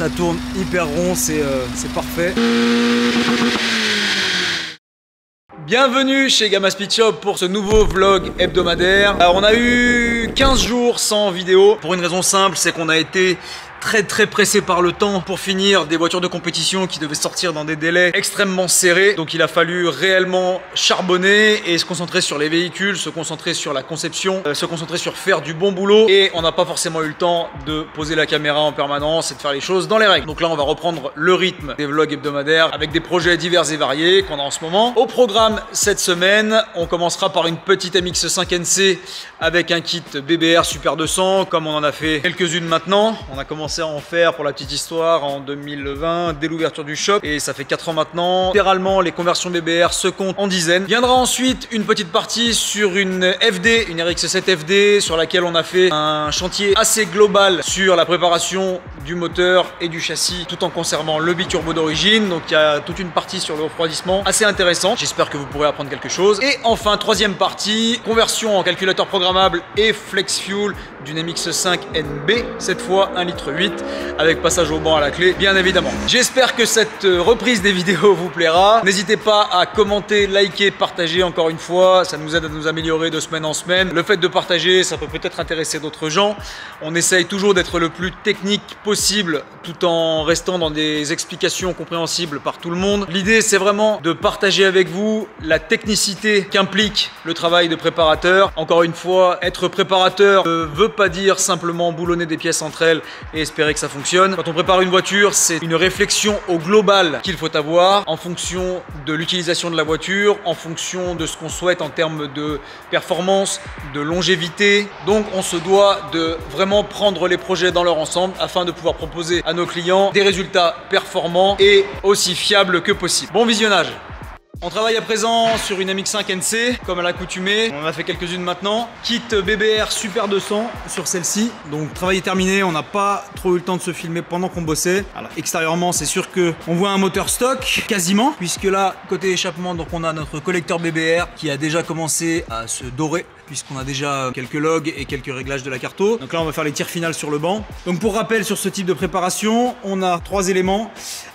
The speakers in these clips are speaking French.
ça tourne hyper rond, c'est parfait. Bienvenue chez Gamma Speed Shop pour ce nouveau vlog hebdomadaire. Alors, on a eu 15 jours sans vidéo pour une raison simple, c'est qu'on a été très pressé par le temps pour finir des voitures de compétition qui devaient sortir dans des délais extrêmement serrés. Donc il a fallu réellement charbonner et se concentrer sur les véhicules, se concentrer sur la conception, se concentrer sur faire du bon boulot, et on n'a pas forcément eu le temps de poser la caméra en permanence et de faire les choses dans les règles. Donc là on va reprendre le rythme des vlogs hebdomadaires avec des projets divers et variés qu'on a en ce moment. Au programme cette semaine, on commencera par une petite MX5 NC avec un kit BBR Super 200 comme on en a fait quelques-unes maintenant. On a commencé à en faire pour la petite histoire en 2020 dès l'ouverture du shop et ça fait 4 ans maintenant. Littéralement les conversions BBR se comptent en dizaines. Viendra ensuite une petite partie sur une FD, une RX7 FD sur laquelle on a fait un chantier assez global sur la préparation du moteur et du châssis tout en conservant le biturbo d'origine. Donc il y a toute une partie sur le refroidissement assez intéressant. J'espère que vous pourrez apprendre quelque chose. Et enfin troisième partie, conversion en calculateur programmable et flex fuel d'une MX5 NB, cette fois 1,8 litre avec passage au banc à la clé bien évidemment. J'espère que cette reprise des vidéos vous plaira. N'hésitez pas à commenter, liker, partager encore une fois, ça nous aide à nous améliorer de semaine en semaine. Le fait de partager, ça peut peut-être intéresser d'autres gens. On essaye toujours d'être le plus technique possible tout en restant dans des explications compréhensibles par tout le monde. L'idée c'est vraiment de partager avec vous la technicité qu'implique le travail de préparateur. Encore une fois, être préparateur ne veut pas dire simplement boulonner des pièces entre elles et espérer que ça fonctionne. Quand on prépare une voiture, c'est une réflexion au global qu'il faut avoir en fonction de l'utilisation de la voiture, en fonction de ce qu'on souhaite en termes de performance, de longévité. Donc on se doit de vraiment prendre les projets dans leur ensemble afin de pouvoir proposer à nos clients des résultats performants et aussi fiables que possible. Bon visionnage! On travaille à présent sur une MX5 NC, comme à l'accoutumée. On en a fait quelques-unes maintenant. Kit BBR Super 200 sur celle-ci. Donc travail est terminé, on n'a pas trop eu le temps de se filmer pendant qu'on bossait. Alors extérieurement, c'est sûr qu'on voit un moteur stock, quasiment. Puisque là, côté échappement, donc on a notre collecteur BBR qui a déjà commencé à se dorer, puisqu'on a déjà quelques logs et quelques réglages de la carto. Donc là, on va faire les tirs finales sur le banc. Donc pour rappel, sur ce type de préparation, on a 3 éléments.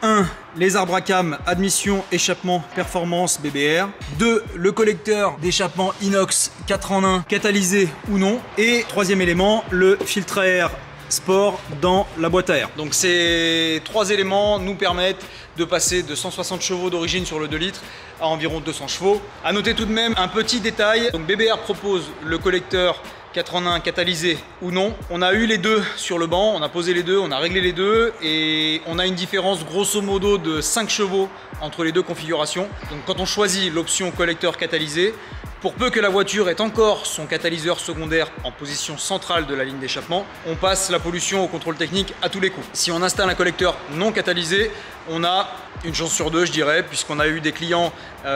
1. Les arbres à cam, admission, échappement, performance, BBR. 2. Le collecteur d'échappement inox 4 en 1, catalysé ou non. Et 3e élément, le filtre à air sport dans la boîte à air. Donc ces 3 éléments nous permettent de passer de 160 chevaux d'origine sur le 2 litres à environ 200 chevaux. A noter tout de même un petit détail. Donc BBR propose le collecteur 4 en 1 catalysé ou non. On a eu les deux sur le banc, on a posé les deux, on a réglé les deux et on a une différence grosso modo de 5 chevaux entre les deux configurations. Donc quand on choisit l'option collecteur catalysé, pour peu que la voiture ait encore son catalyseur secondaire en position centrale de la ligne d'échappement, on passe la pollution au contrôle technique à tous les coups. Si on installe un collecteur non catalysé, on a une chance sur 2 je dirais, puisqu'on a eu des clients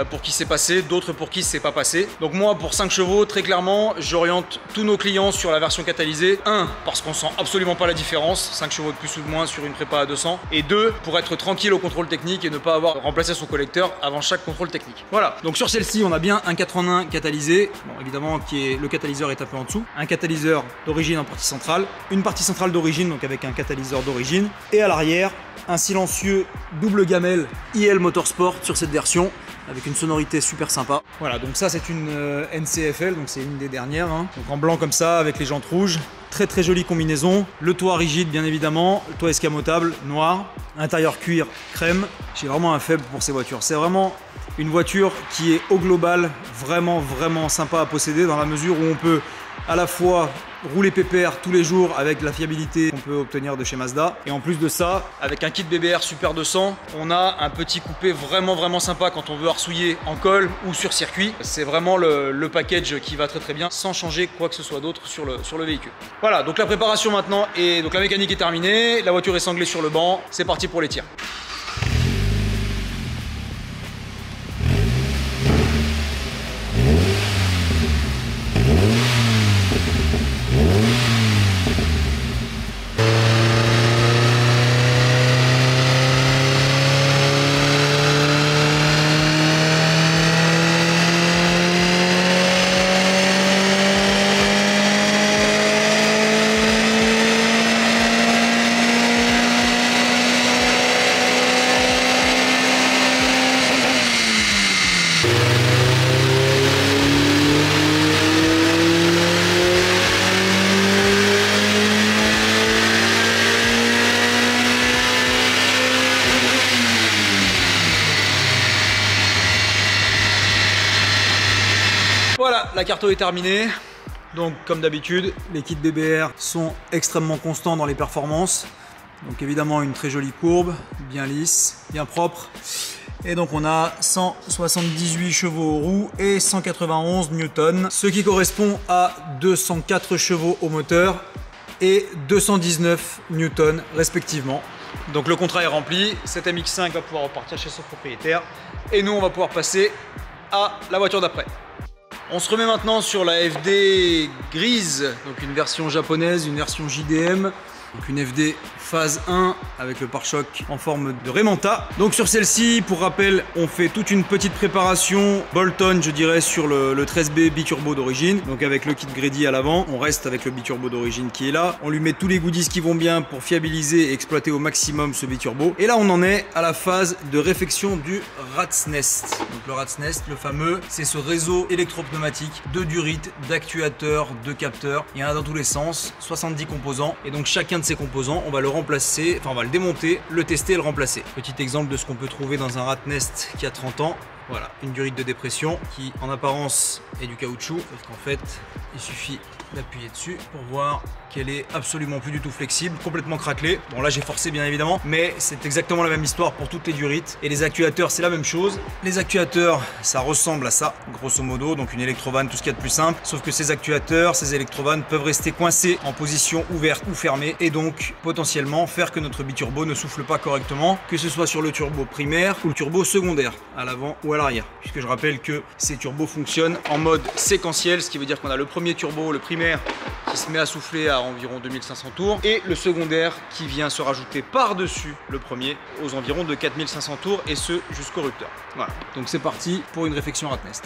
pour qui c'est passé, d'autres pour qui c'est pas passé. Donc moi pour 5 chevaux, très clairement, j'oriente tous nos clients sur la version catalysée. 1, parce qu'on sent absolument pas la différence, 5 chevaux de plus ou de moins sur une prépa à 200. Et 2, pour être tranquille au contrôle technique et ne pas avoir remplacé son collecteur avant chaque contrôle technique. Voilà, donc sur celle-ci on a bien un 4 en 1 catalysé, bon évidemment le catalyseur est un peu en dessous, un catalyseur d'origine en partie centrale, une partie centrale d'origine donc avec un catalyseur d'origine, et à l'arrière un silencieux double gamelle IL Motorsport sur cette version avec une sonorité super sympa. Voilà, donc ça c'est une NCFL, donc c'est une des dernières, hein. Donc en blanc comme ça avec les jantes rouges. Très jolie combinaison. Le toit rigide bien évidemment, le toit escamotable noir, intérieur cuir crème. J'ai vraiment un faible pour ces voitures. C'est vraiment une voiture qui est au global vraiment sympa à posséder dans la mesure où on peut à la fois rouler pépère tous les jours avec la fiabilité qu'on peut obtenir de chez Mazda. Et en plus de ça, avec un kit BBR Super 200, on a un petit coupé vraiment sympa quand on veut arsouiller en col ou sur circuit. C'est vraiment le package qui va très bien sans changer quoi que ce soit d'autre sur le véhicule. Voilà, donc la préparation maintenant et donc la mécanique est terminée, la voiture est sanglée sur le banc, c'est parti pour les tirs. la carto est terminée. Donc comme d'habitude, les kits BBR sont extrêmement constants dans les performances. Donc évidemment une très jolie courbe, bien lisse, bien propre. Et donc on a 178 chevaux aux roues et 191 newtons, ce qui correspond à 204 chevaux au moteur et 219 newtons respectivement. Donc le contrat est rempli, cet MX5 va pouvoir repartir chez son propriétaire et nous on va pouvoir passer à la voiture d'après. On se remet maintenant sur la FD grise, donc une version japonaise, une version JDM. Donc une FD phase 1 avec le pare-choc en forme de Raymanta. Donc sur celle-ci, pour rappel, on fait toute une petite préparation bolt-on, je dirais, sur le 13B biturbo d'origine. Donc avec le kit Grady à l'avant, on reste avec le biturbo d'origine qui est là. On lui met tous les goodies qui vont bien pour fiabiliser et exploiter au maximum ce biturbo. Et là, on en est à la phase de réfection du Rat's Nest. Donc le Rat's Nest, le fameux, c'est ce réseau électropneumatique de durites, d'actuateurs, de capteurs. Il y en a dans tous les sens, 70 composants. Et donc chacun de ces composants, on va le remplacer, enfin on va le démonter, le tester et le remplacer. Petit exemple de ce qu'on peut trouver dans un Rat's Nest qui a 30 ans. Voilà, une durite de dépression qui en apparence est du caoutchouc, sauf qu'en fait il suffit d'appuyer dessus pour voir qu'elle est absolument plus du tout flexible, complètement craquelée. Bon là j'ai forcé bien évidemment, mais c'est exactement la même histoire pour toutes les durites. Et les actuateurs c'est la même chose. Les actuateurs ça ressemble à ça, grosso modo, donc une électrovanne, tout ce qu'il y a de plus simple. Sauf que ces actuateurs, ces électrovannes peuvent rester coincés en position ouverte ou fermée et donc potentiellement faire que notre biturbo ne souffle pas correctement, que ce soit sur le turbo primaire ou le turbo secondaire, à l'avant ou à l'arrière. Puisque je rappelle que ces turbos fonctionnent en mode séquentiel, ce qui veut dire qu'on a le premier turbo, le primaire, qui se met à souffler à environ 2500 tours et le secondaire qui vient se rajouter par-dessus le premier aux environs de 4500 tours et ce jusqu'au rupteur. Voilà, donc c'est parti pour une réflexion Rat's Nest.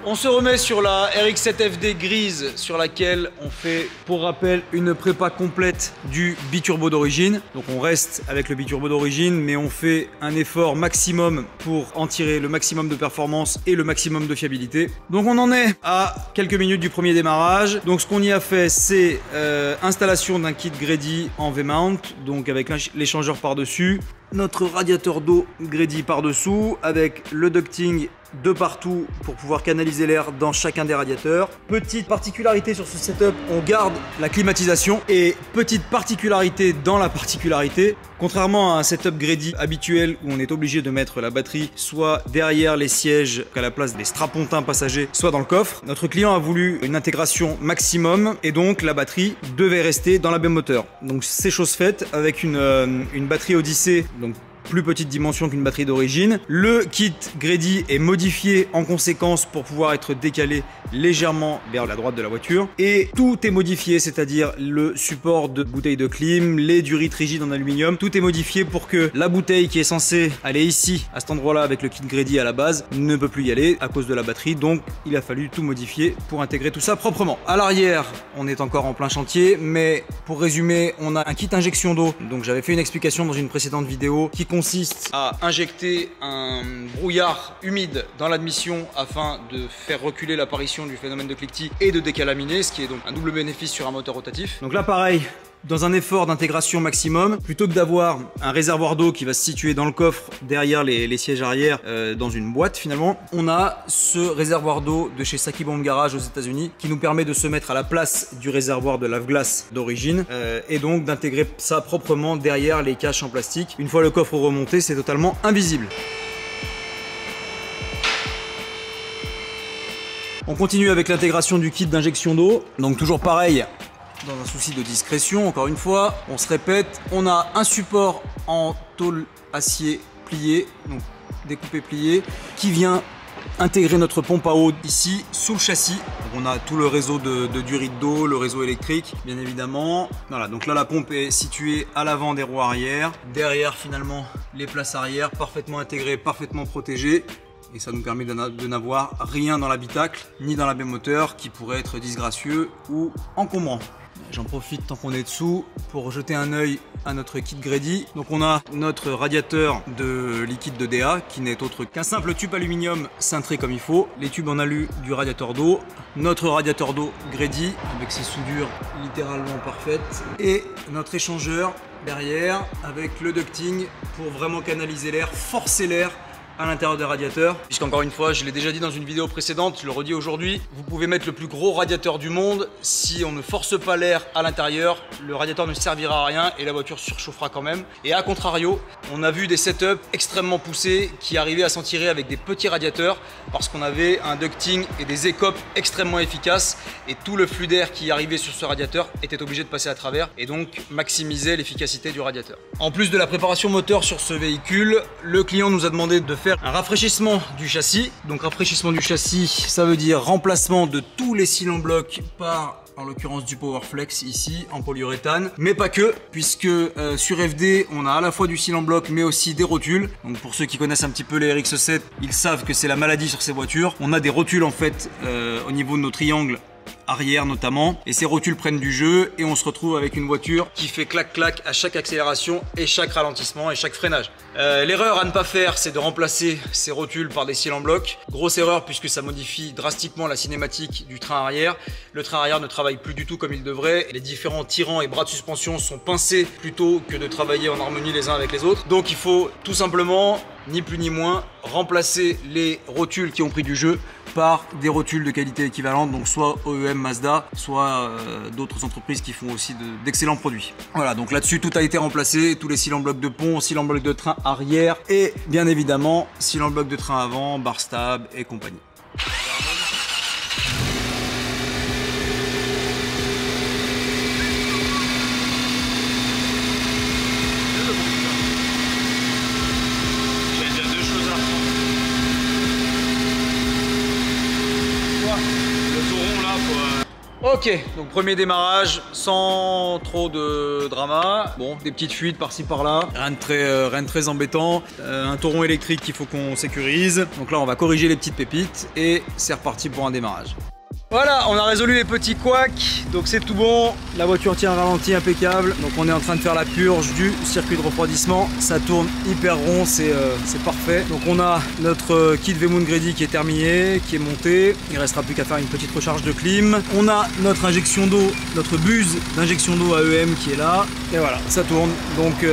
On se remet sur la RX7 FD grise sur laquelle on fait, pour rappel, une prépa complète du biturbo d'origine. Donc on reste avec le biturbo d'origine, mais on fait un effort maximum pour en tirer le maximum de performance et le maximum de fiabilité. Donc on en est à quelques minutes du premier démarrage. Donc ce qu'on y a fait, c'est installation d'un kit Grady en V-mount, donc avec l'échangeur par-dessus, notre radiateur d'eau Grady par-dessous, avec le ducting de partout pour pouvoir canaliser l'air dans chacun des radiateurs. Petite particularité sur ce setup, on garde la climatisation et petite particularité dans la particularité, contrairement à un setup Grady habituel où on est obligé de mettre la batterie soit derrière les sièges à la place des strapontins passagers, soit dans le coffre, notre client a voulu une intégration maximum et donc la batterie devait rester dans la baie moteur. Donc c'est chose faite avec une batterie Odyssey, donc plus petite dimension qu'une batterie d'origine. Le kit Grady est modifié en conséquence pour pouvoir être décalé légèrement vers la droite de la voiture. Et tout est modifié, c'est-à-dire le support de bouteille de clim, les durites rigides en aluminium. Tout est modifié pour que la bouteille qui est censée aller ici, à cet endroit-là avec le kit Grady à la base, ne peut plus y aller à cause de la batterie. Donc il a fallu tout modifier pour intégrer tout ça proprement. À l'arrière, on est encore en plein chantier, mais pour résumer, on a un kit injection d'eau. Donc j'avais fait une explication dans une précédente vidéo qui consiste à injecter un brouillard humide dans l'admission afin de faire reculer l'apparition du phénomène de cliquetis et de décalaminer, ce qui est donc un double bénéfice sur un moteur rotatif. Donc là pareil, dans un effort d'intégration maximum, plutôt que d'avoir un réservoir d'eau qui va se situer dans le coffre derrière les sièges arrière dans une boîte finalement, on a ce réservoir d'eau de chez Saki Bomb Garage aux États-Unis qui nous permet de se mettre à la place du réservoir de lave-glace d'origine et donc d'intégrer ça proprement derrière les caches en plastique. Une fois le coffre remonté, c'est totalement invisible. On continue avec l'intégration du kit d'injection d'eau. Donc toujours pareil, dans un souci de discrétion, encore une fois, on se répète, on a un support en tôle acier plié, donc découpé plié, qui vient intégrer notre pompe à eau ici, sous le châssis. Donc on a tout le réseau de durite d'eau, le réseau électrique, bien évidemment. Voilà, donc là la pompe est située à l'avant des roues arrière. Derrière finalement les places arrière, parfaitement intégrées, parfaitement protégées. Et ça nous permet de n'avoir rien dans l'habitacle, ni dans la baie moteur qui pourrait être disgracieux ou encombrant. J'en profite tant qu'on est dessous pour jeter un œil à notre kit Grady. Donc on a notre radiateur de liquide de DA qui n'est autre qu'un simple tube aluminium cintré comme il faut, les tubes en alu du radiateur d'eau, notre radiateur d'eau Grady avec ses soudures littéralement parfaites et notre échangeur derrière avec le ducting pour vraiment canaliser l'air, forcer l'air à l'intérieur des radiateurs. Puisqu'encore une fois, je l'ai déjà dit dans une vidéo précédente, je le redis aujourd'hui, vous pouvez mettre le plus gros radiateur du monde, si on ne force pas l'air à l'intérieur, le radiateur ne servira à rien et la voiture surchauffera quand même. Et à contrario, on a vu des setups extrêmement poussés qui arrivaient à s'en tirer avec des petits radiateurs parce qu'on avait un ducting et des écopes extrêmement efficaces et tout le flux d'air qui arrivait sur ce radiateur était obligé de passer à travers et donc maximiser l'efficacité du radiateur. En plus de la préparation moteur sur ce véhicule, le client nous a demandé de faire un rafraîchissement du châssis. Donc rafraîchissement du châssis, ça veut dire remplacement de tous les cils en bloc par, en l'occurrence, du Powerflex ici en polyuréthane, mais pas que, puisque sur FD on a à la fois du cil en bloc mais aussi des rotules. Donc pour ceux qui connaissent un petit peu les RX-7, ils savent que c'est la maladie sur ces voitures. On a des rotules en fait au niveau de nos triangles arrière notamment, et ces rotules prennent du jeu et on se retrouve avec une voiture qui fait clac clac à chaque accélération et chaque ralentissement et chaque freinage. L'erreur à ne pas faire, c'est de remplacer ces rotules par des cils en bloc. Grosse erreur puisque ça modifie drastiquement la cinématique du train arrière. Le train arrière ne travaille plus du tout comme il devrait, les différents tirants et bras de suspension sont pincés plutôt que de travailler en harmonie les uns avec les autres. Donc il faut tout simplement, ni plus ni moins, remplacer les rotules qui ont pris du jeu par des rotules de qualité équivalente, donc soit OEM Mazda, soit d'autres entreprises qui font aussi d'excellents produits. Voilà, donc là-dessus tout a été remplacé, tous les cils en bloc de pont, cils en bloc de train arrière et bien évidemment cils en bloc de train avant, bar stab et compagnie. Ok, donc premier démarrage sans trop de drama. Bon, des petites fuites par-ci par-là, rien de très embêtant. Un tauron électrique qu'il faut qu'on sécurise. Donc là, on va corriger les petites pépites et c'est reparti pour un démarrage. Voilà, on a résolu les petits couacs, donc c'est tout bon. La voiture tient un ralenti impeccable. Donc on est en train de faire la purge du circuit de refroidissement. Ça tourne hyper rond, c'est parfait. Donc on a notre kit V-Mount Grady qui est terminé, qui est monté. Il ne restera plus qu'à faire une petite recharge de clim. On a notre injection d'eau, notre buse d'injection d'eau AEM qui est là. Et voilà, ça tourne. Donc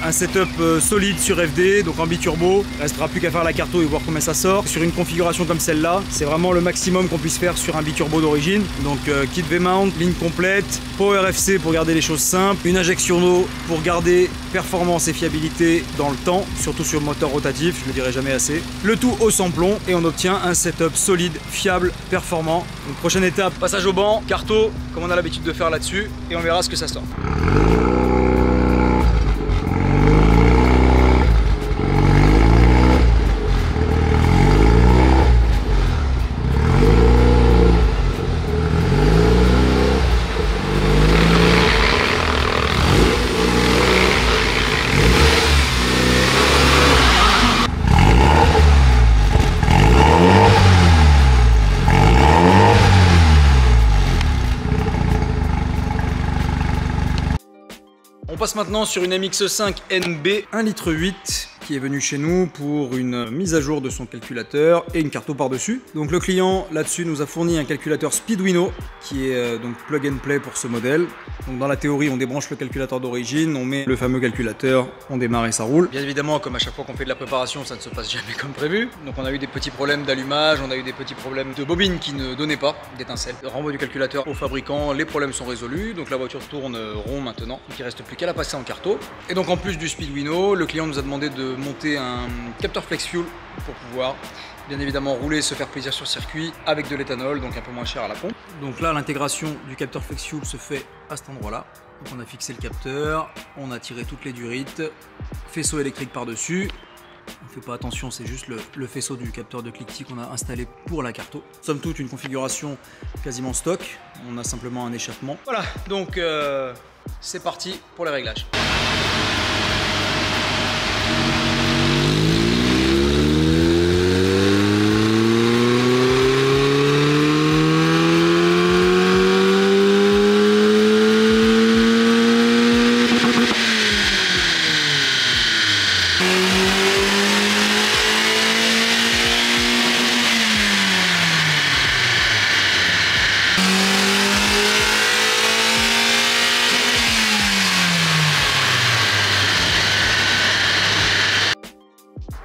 un setup solide sur FD, donc en biturbo. Il ne restera plus qu'à faire la carto et voir comment ça sort. Sur une configuration comme celle-là, c'est vraiment le maximum qu'on puisse faire sur un biturbo d'origine. Donc kit V-mount, ligne complète, Power FC pour garder les choses simples, une injection d'eau pour garder performance et fiabilité dans le temps, surtout sur le moteur rotatif, je ne le dirai jamais assez. Le tout au sans-plomb et on obtient un setup solide, fiable, performant. Donc prochaine étape, passage au banc, carto, comme on a l'habitude de faire là-dessus, et on verra ce que ça sort. On passe maintenant sur une MX5 NB 1,8 litre qui est venu chez nous pour une mise à jour de son calculateur et une carto par-dessus. Donc le client là-dessus nous a fourni un calculateur Speeduino qui est donc plug and play pour ce modèle. Donc dans la théorie on débranche le calculateur d'origine, on met le fameux calculateur, on démarre et ça roule. Bien évidemment comme à chaque fois qu'on fait de la préparation ça ne se passe jamais comme prévu. Donc on a eu des petits problèmes d'allumage, on a eu des petits problèmes de bobine qui ne donnaient pas d'étincelles. Le renvoi du calculateur au fabricant, les problèmes sont résolus. Donc la voiture tourne rond maintenant. Donc il ne reste plus qu'à la passer en carto. Et donc en plus du Speeduino, le client nous a demandé de monter un capteur flex fuel pour pouvoir bien évidemment rouler, se faire plaisir sur circuit avec de l'éthanol, donc un peu moins cher à la pompe. Donc là l'intégration du capteur flex fuel se fait à cet endroit là. Donc on a fixé le capteur, on a tiré toutes les durites, faisceau électrique par dessus. On ne fait pas attention, c'est juste le faisceau du capteur de cliquetis qu'on a installé pour la carto. Somme toute une configuration quasiment stock, on a simplement un échappement. Voilà, donc c'est parti pour les réglages.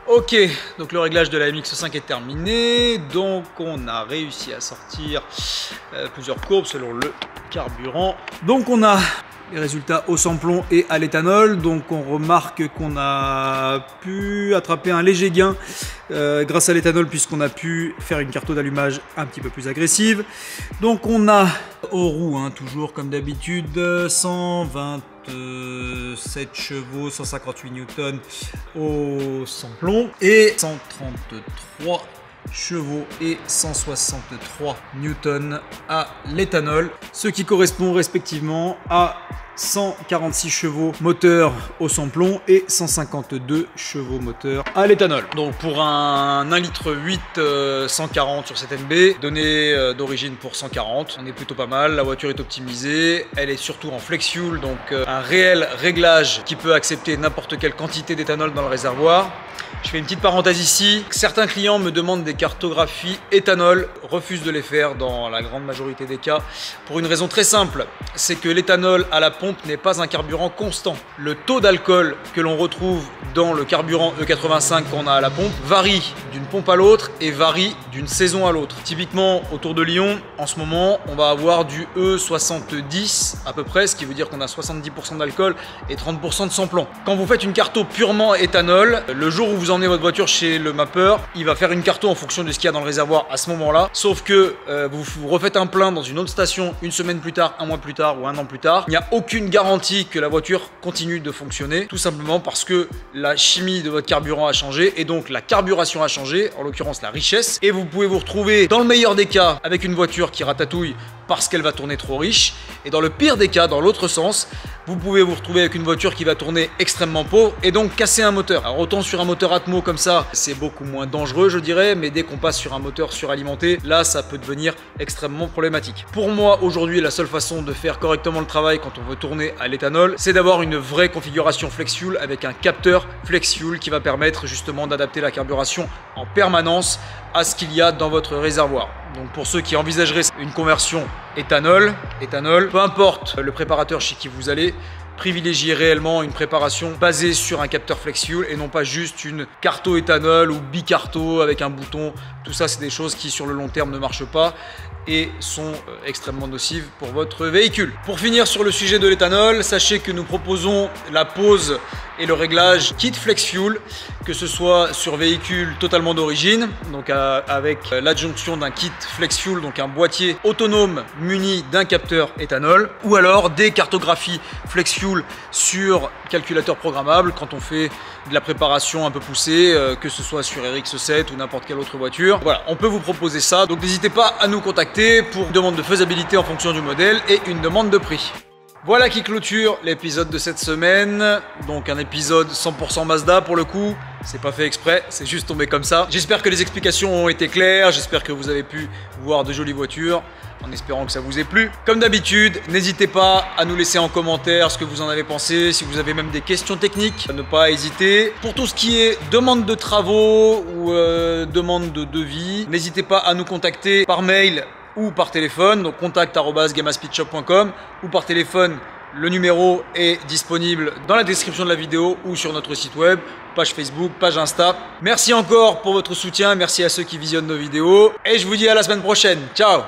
Ok, donc le réglage de la MX5 est terminé, donc on a réussi à sortir plusieurs courbes selon le carburant. Donc on a les résultats au sans-plomb et à l'éthanol, donc on remarque qu'on a pu attraper un léger gain grâce à l'éthanol puisqu'on a pu faire une carte d'allumage un petit peu plus agressive. Donc on a aux roues, hein, toujours comme d'habitude, 127 chevaux, 158 newtons au sans-plomb et 133 chevaux et 163 newtons à l'éthanol, ce qui correspond respectivement à 146 chevaux moteur au sans-plomb et 152 chevaux moteur à l'éthanol. Donc pour un 1,8 litre 140 sur cette NB, donné d'origine pour 140, on est plutôt pas mal. La voiture est optimisée, elle est surtout en flex fuel, donc un réel réglage qui peut accepter n'importe quelle quantité d'éthanol dans le réservoir. Je fais une petite parenthèse ici. Certains clients me demandent des cartographies éthanol, refusent de les faire dans la grande majorité des cas pour une raison très simple, c'est que l'éthanol à la pompe n'est pas un carburant constant. Le taux d'alcool que l'on retrouve dans le carburant E85 qu'on a à la pompe varie d'une pompe à l'autre et varie d'une saison à l'autre. Typiquement autour de Lyon, en ce moment, on va avoir du E70 à peu près, ce qui veut dire qu'on a 70% d'alcool et 30% de sans-plomb. Quand vous faites une carto purement éthanol, le jour où vous emmenez votre voiture chez le mappeur, il va faire une carto en fonction de ce qu'il y a dans le réservoir à ce moment-là, sauf que vous refaites un plein dans une autre station une semaine plus tard, un mois plus tard ou un an plus tard. Il n'y a aucune garantie que la voiture continue de fonctionner, tout simplement parce que la chimie de votre carburant a changé et donc la carburation a changé, en l'occurrence la richesse, et vous pouvez vous retrouver dans le meilleur des cas avec une voiture qui ratatouille parce qu'elle va tourner trop riche, et dans le pire des cas, dans l'autre sens, vous pouvez vous retrouver avec une voiture qui va tourner extrêmement pauvre et donc casser un moteur. Alors autant sur un moteur Atmo comme ça, c'est beaucoup moins dangereux je dirais, mais dès qu'on passe sur un moteur suralimenté, là ça peut devenir extrêmement problématique. Pour moi aujourd'hui, la seule façon de faire correctement le travail quand on veut tourner à l'éthanol, c'est d'avoir une vraie configuration flex fuel avec un capteur flex fuel qui va permettre justement d'adapter la carburation en permanence à ce qu'il y a dans votre réservoir. Donc pour ceux qui envisageraient une conversion éthanol, peu importe le préparateur chez qui vous allez, privilégiez réellement une préparation basée sur un capteur flex fuel et non pas juste une carto éthanol ou bicarto avec un bouton. Tout ça, c'est des choses qui sur le long terme ne marchent pas et sont extrêmement nocives pour votre véhicule. Pour finir sur le sujet de l'éthanol, sachez que nous proposons la pose et le réglage kit flex fuel, que ce soit sur véhicule totalement d'origine, donc avec l'adjonction d'un kit flex fuel, donc un boîtier autonome muni d'un capteur éthanol, ou alors des cartographies flex fuel sur calculateur programmable quand on fait de la préparation un peu poussée, que ce soit sur RX7 ou n'importe quelle autre voiture. Voilà, on peut vous proposer ça, donc n'hésitez pas à nous contacter pour une demande de faisabilité en fonction du modèle et une demande de prix. Voilà qui clôture l'épisode de cette semaine, donc un épisode 100% Mazda pour le coup, c'est pas fait exprès, c'est juste tombé comme ça. J'espère que les explications ont été claires, j'espère que vous avez pu voir de jolies voitures, en espérant que ça vous ait plu. Comme d'habitude, n'hésitez pas à nous laisser en commentaire ce que vous en avez pensé, si vous avez même des questions techniques, ne pas hésiter. Pour tout ce qui est demande de travaux ou demande de devis, n'hésitez pas à nous contacter par mail ou par téléphone, donc contact@gamaspeedshop.com ou par téléphone. Le numéro est disponible dans la description de la vidéo ou sur notre site web, page Facebook, page Insta. Merci encore pour votre soutien, merci à ceux qui visionnent nos vidéos et je vous dis à la semaine prochaine. Ciao!